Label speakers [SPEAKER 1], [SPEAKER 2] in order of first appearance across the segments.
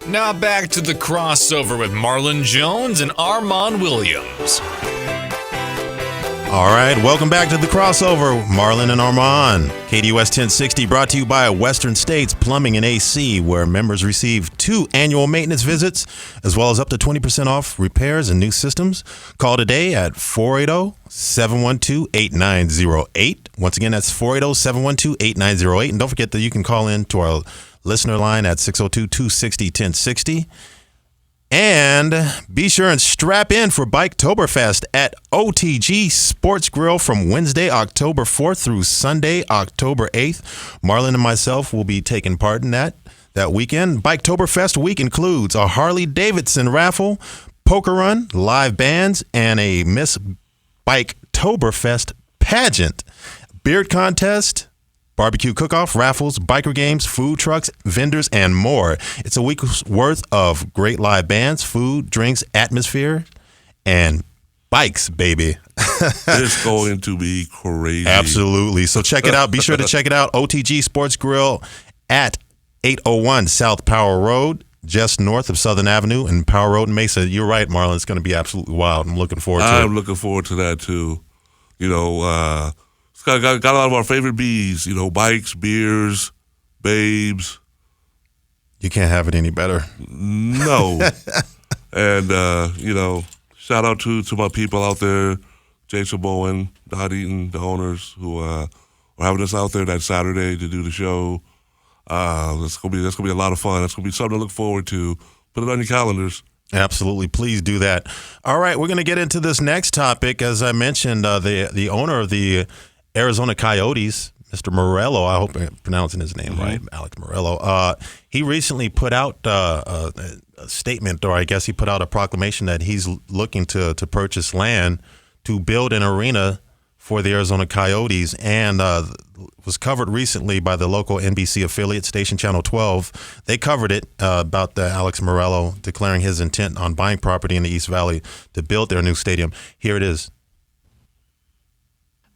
[SPEAKER 1] Now back to the crossover with Marlon Jones and Armon Williams.
[SPEAKER 2] All right, welcome back to the crossover, Marlon and Armon. KDUS 1060 brought to you by Western States Plumbing and AC, where members receive 2 annual maintenance visits, as well as up to 20% off repairs and new systems. Call today at 480-712-8908. Once again, that's 480-712-8908. And don't forget that you can call in to our listener line at 602-260-1060. And be sure and strap in for Biketoberfest at OTG Sports Grill from Wednesday, October 4th through Sunday, October 8th. Marlon and myself will be taking part in that weekend. Biketoberfest week includes a Harley-Davidson raffle, poker run, live bands, and a Miss Biketoberfest pageant, beard contest, barbecue cook-off, raffles, biker games, food trucks, vendors, and more. It's a week's worth of great live bands, food, drinks, atmosphere, and bikes, baby.
[SPEAKER 3] It's going to be crazy.
[SPEAKER 2] Absolutely. So check it out. Be sure to check it out. OTG Sports Grill at 801 South Power Road, just north of Southern Avenue and Power Road in Mesa. You're right, Marlon. It's going to be absolutely wild. I'm looking forward to it.
[SPEAKER 3] I'm looking forward to that, too. You know, got a lot of our favorite B's, you know, bikes, beers, babes.
[SPEAKER 2] You can't have it any better.
[SPEAKER 3] No. And, you know, shout out to my people out there, Jason Bowen, Dot Eaton, the owners who are having us out there that Saturday to do the show. That's gonna be a lot of fun. That's gonna be something to look forward to. Put it on your calendars.
[SPEAKER 2] Absolutely. Please do that. All right, we're going to get into this next topic. As I mentioned, the owner of the Arizona Coyotes, Mr. Meruelo, I hope I'm pronouncing his name right, Alex Meruelo, he recently put out a statement, or I guess he put out a proclamation that he's looking to purchase land to build an arena for the Arizona Coyotes, and was covered recently by the local NBC affiliate station, Channel 12. They covered it about the Alex Meruelo declaring his intent on buying property in the East Valley to build their new stadium. Here it is.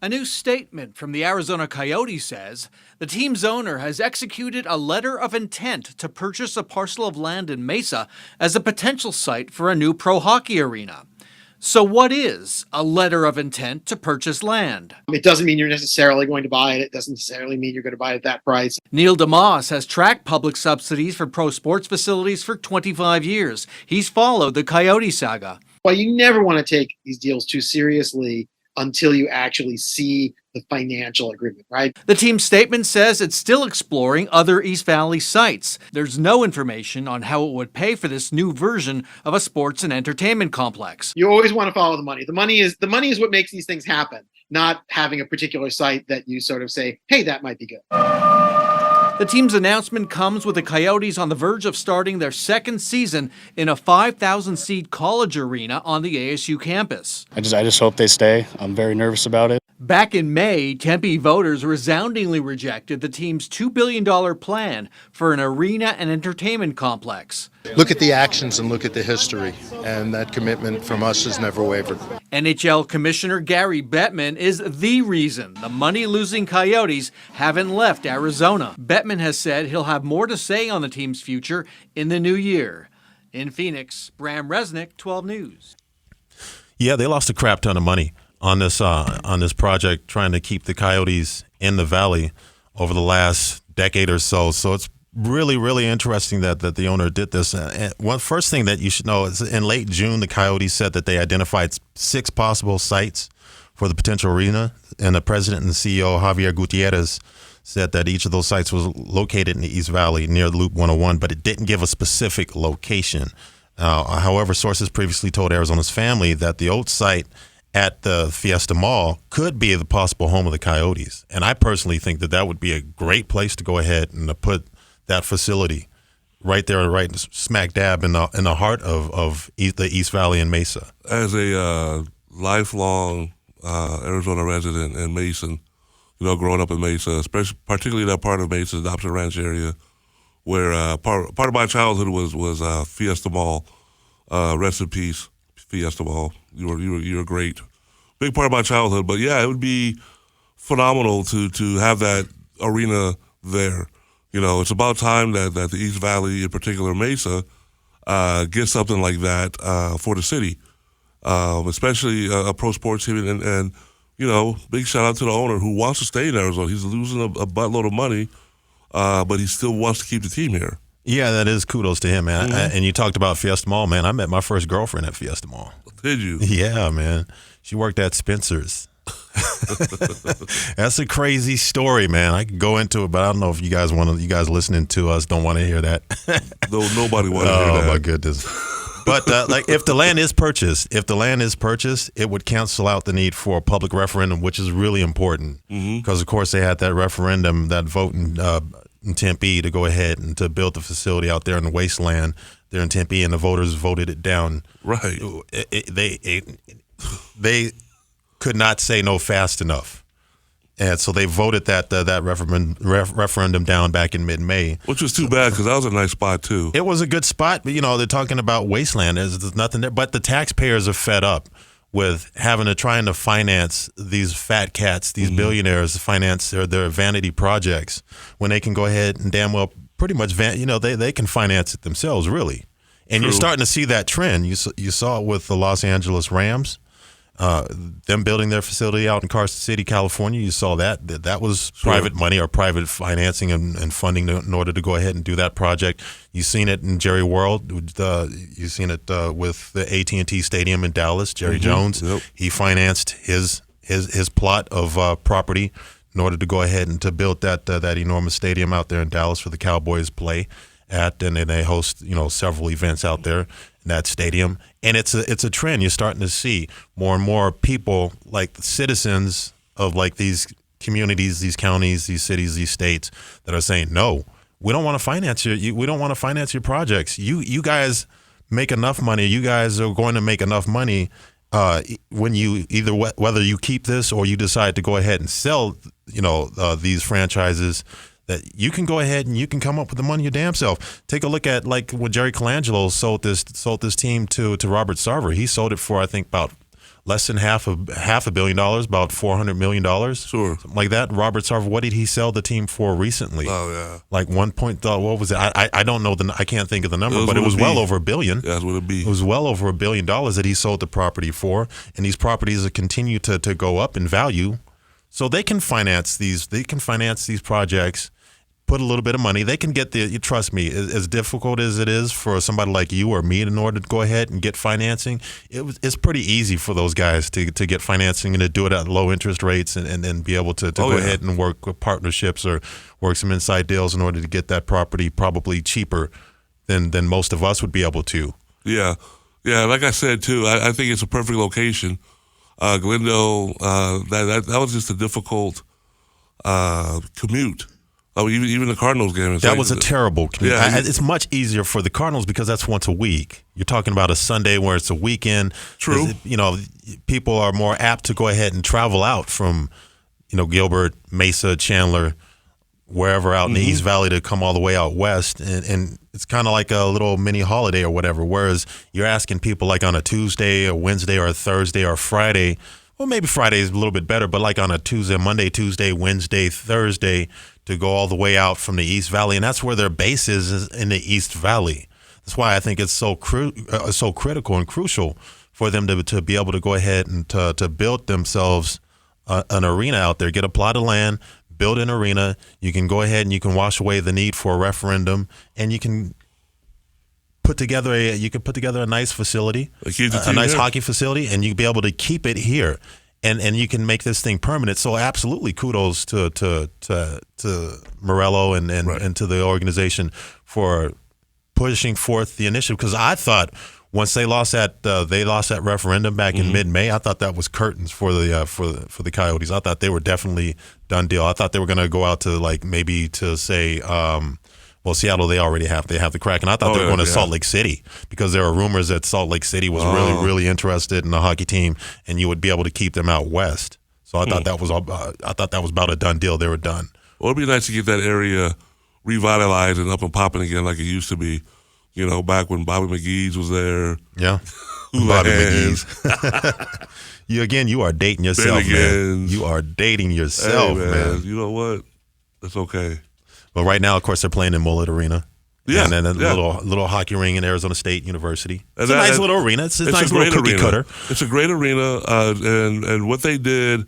[SPEAKER 4] A new statement from the Arizona Coyotes says the team's owner has executed a letter of intent to purchase a parcel of land in Mesa as a potential site for a new pro hockey arena. So what is a letter of intent to purchase land?
[SPEAKER 5] It doesn't mean you're necessarily going to buy it. It doesn't necessarily mean you're going to buy it at that price.
[SPEAKER 4] Neil DeMoss has tracked public subsidies for pro sports facilities for 25 years. He's followed the Coyote saga.
[SPEAKER 5] Well, you never want to take these deals too seriously until you actually see the financial agreement, right?
[SPEAKER 4] The team's statement says it's still exploring other East Valley sites. There's no information on how it would pay for this new version of a sports and entertainment complex.
[SPEAKER 5] You always want to follow the money. The money is what makes these things happen, not having a particular site that you sort of say, hey, that might be good.
[SPEAKER 4] The team's announcement comes with the Coyotes on the verge of starting their second season in a 5,000-seat college arena on the ASU campus.
[SPEAKER 6] I just hope they stay. I'm very nervous about it.
[SPEAKER 4] Back in May, Tempe voters resoundingly rejected the team's $2 billion plan for an arena and entertainment complex.
[SPEAKER 7] Look at the actions and look at the history, and that commitment from us has never wavered.
[SPEAKER 4] NHL Commissioner Gary Bettman is the reason the money-losing Coyotes haven't left Arizona. Bettman has said he'll have more to say on the team's future in the new year. In Phoenix, Bram Resnick, 12 News.
[SPEAKER 2] Yeah, they lost a crap ton of money on this project, trying to keep the Coyotes in the Valley over the last decade or so. So it's really, really interesting that the owner did this. And one first thing that you should know is in late June, the Coyotes said that they identified 6 possible sites for the potential arena, and the president and CEO, Javier Gutierrez, said that each of those sites was located in the East Valley near Loop 101, but it didn't give a specific location. However, sources previously told Arizona's Family that the old site at the Fiesta Mall could be the possible home of the Coyotes. And I personally think that would be a great place to go ahead and to put that facility right there, right smack dab in the heart of the East Valley and Mesa.
[SPEAKER 3] As a lifelong Arizona resident and Mason, you know, growing up in Mesa, especially particularly that part of Mesa, the Dobson Ranch area, where part of my childhood was Fiesta Mall. Rest in peace, Fiesta Mall. You were great, big part of my childhood. But yeah, it would be phenomenal to have that arena there. You know, it's about time that the East Valley, in particular Mesa, get something like that for the city, especially a pro sports team. And big shout out to the owner who wants to stay in Arizona. He's losing a buttload of money, but he still wants to keep the team here.
[SPEAKER 2] Yeah, that is kudos to him, man. And you talked about Fiesta Mall, man. I met my first girlfriend at Fiesta Mall.
[SPEAKER 3] Did you?
[SPEAKER 2] Yeah, man. She worked at Spencer's. That's a crazy story, man. I could go into it, but I don't know if you guys listening to us don't want to hear that.
[SPEAKER 3] No, nobody wants to hear that.
[SPEAKER 2] Oh my goodness. But if the land is purchased, it would cancel out the need for a public referendum, which is really important because, of course, they had that referendum, that vote in Tempe to go ahead and to build the facility out there in the wasteland there in Tempe, and the voters voted it down.
[SPEAKER 3] Right.
[SPEAKER 2] They could not say no fast enough. And so they voted that referendum down back in mid-May.
[SPEAKER 3] Which was too bad because that was a nice spot, too.
[SPEAKER 2] It was a good spot, but, they're talking about wasteland. There's nothing there. But the taxpayers are fed up with trying to finance these fat cats, these billionaires, to finance their vanity projects when they can go ahead and damn well pretty much, they can finance it themselves, really. And
[SPEAKER 3] True.
[SPEAKER 2] You're starting to see that trend. You saw it with the Los Angeles Rams. Them building their facility out in Carson City, California, you saw that was private money or private financing and funding in order to go ahead and do that project. You've seen it in Jerry World. You've seen it with the AT&T Stadium in Dallas. Jerry Jones, he financed his plot of property in order to go ahead and to build that enormous stadium out there in Dallas for the Cowboys play at, and then they host several events out there in that stadium. And it's a trend. You're starting to see more and more people, like the citizens of like these communities, these counties, these cities, these states, that are saying, no, we don't want to finance we don't want to finance your projects. You guys make enough money. You guys are going to make enough money when you either whether you keep this or you decide to go ahead and sell these franchises, that you can go ahead and you can come up with the money your damn self. Take a look at like when Jerry Colangelo sold this team to Robert Sarver. He sold it for, I think, about less than half a $1 billion, about $400 million.
[SPEAKER 3] Sure.
[SPEAKER 2] Something like that. Robert Sarver, what did he sell the team for recently?
[SPEAKER 3] Oh, yeah.
[SPEAKER 2] Like what was it? I don't know, I can't think of the number, but it was well over $1 billion.
[SPEAKER 3] Yeah, that's what it be.
[SPEAKER 2] It was well over $1 billion that he sold the property for, and these properties continue to go up in value. So they can finance these projects. Put a little bit of money. They can get trust me, as difficult as it is for somebody like you or me in order to go ahead and get financing, it's pretty easy for those guys to get financing and to do it at low interest rates and then be able to go ahead and work with partnerships or work some inside deals in order to get that property probably cheaper than most of us would be able to.
[SPEAKER 3] Yeah. Yeah, like I said, too, I think it's a perfect location. Glendale, that was just a difficult commute. Oh, even the Cardinals game.
[SPEAKER 2] That was a terrible commute.
[SPEAKER 3] Yeah,
[SPEAKER 2] it's much easier for the Cardinals because that's once a week. You're talking about a Sunday where it's a weekend.
[SPEAKER 3] True.
[SPEAKER 2] People are more apt to go ahead and travel out from, Gilbert, Mesa, Chandler, wherever out in the East Valley to come all the way out west. And it's kind of like a little mini holiday or whatever. Whereas you're asking people like on a Tuesday or Wednesday or a Thursday or a Friday. Well, maybe Friday is a little bit better, but like on a Monday, Tuesday, Wednesday, Thursday, to go all the way out from the East Valley, and that's where their base is in the East Valley. That's why I think it's so critical and crucial for them to be able to go ahead and to build themselves an arena out there, get a plot of land, build an arena. You can go ahead and you can wash away the need for a referendum, and you can put together a nice facility, a nice hockey facility, and you'll be able to keep it here. And you can make this thing permanent. So absolutely kudos to Meruelo and to the organization for pushing forth the initiative. Because I thought once they lost that referendum back in mid-May, I thought that was curtains for the Coyotes. I thought they were definitely done deal. I thought they were going to go out to maybe to say. Seattle, they have the crack, and I thought they were going to Salt Lake City because there are rumors that Salt Lake City was really interested in the hockey team, and you would be able to keep them out west. So I thought that was about a done deal. They were done.
[SPEAKER 3] Well, it'd be nice to get that area revitalized and up and popping again like it used to be. Back when Bobby McGee's was there.
[SPEAKER 2] Yeah, Bobby McGee's. You are dating yourself, man. You are dating yourself,
[SPEAKER 3] hey,
[SPEAKER 2] man.
[SPEAKER 3] You know what? It's okay.
[SPEAKER 2] But right now, of course, they're playing in Mullet Arena.
[SPEAKER 3] Yeah,
[SPEAKER 2] and then a
[SPEAKER 3] yeah.
[SPEAKER 2] little hockey ring in Arizona State University. It's
[SPEAKER 3] And
[SPEAKER 2] a nice little arena. It's a nice little cookie
[SPEAKER 3] arena.
[SPEAKER 2] cutter.
[SPEAKER 3] It's a great arena, and what they did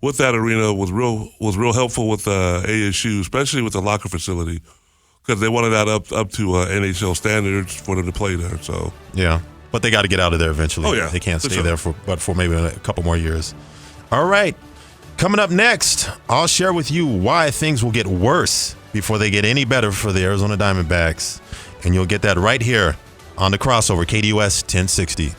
[SPEAKER 3] with that arena was real helpful with ASU, especially with the locker facility, because they wanted that up to NHL standards for them to play there. So
[SPEAKER 2] Yeah, but they got to get out of there eventually.
[SPEAKER 3] Oh, yeah,
[SPEAKER 2] They can't
[SPEAKER 3] for
[SPEAKER 2] stay
[SPEAKER 3] sure.
[SPEAKER 2] there for maybe a couple more years. All right. Coming up next, I'll share with you why things will get worse before they get any better for the Arizona Diamondbacks. And you'll get that right here on The Crossover, KDUS 1060.